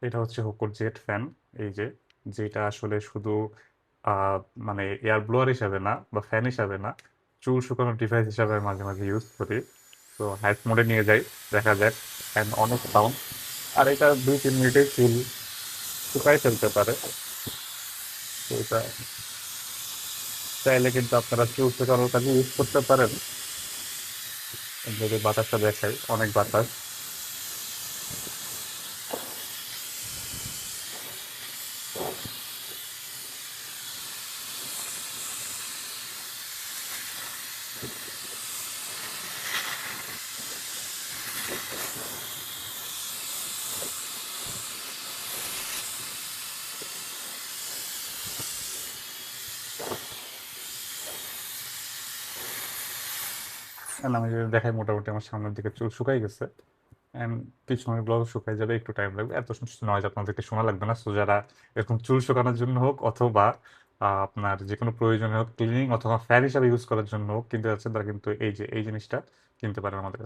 এটা হচ্ছে হুকোর jet fan. এই যে, যেটা আসলে শুধু আহ, মানে এয়ার ব্লোয়ার হিসাবে না বা ফ্যান হিসাবে না, চুল শুকানোর ডিভাইস হিসাবে আমি মাঝে মাঝে ইউজ করি। তো হাইট মোডে নিয়ে যাই, দেখা যাক, অ্যান্ড অনেক সাউন্ড। আর এটা 2-3 মিনিটে চুল শুকাই ফেলতে পারে। তো এটা চাইলে কিন্তু আপনারা চুল শুকানোর কাজে ইউজ করতে পারেন। যদি বাতাসটা দেখাই, অনেক বাতাস। And আমি যদি দেখাই, মোটামুটি আমার সামনের দিকে চুল শুকাই গেছে। এন্ড কিছু সময় ব্লগ শুকাই যাবে, একটু টাইম লাগবে, এত নয়েজ আপনাদেরকে শোনা লাগবে না। সো যারা এরকম চুল শুকানোর জন্য হোক, অথবা আপনার যে কোনো প্রয়োজনে হোক, ক্লিনিং অথবা ফ্যান হিসাবে ইউজ করার জন্য হোক কিনতে যাচ্ছেন, তারা কিন্তু এই যে এই জিনিসটা কিনতে পারেন আমাদের কাছে।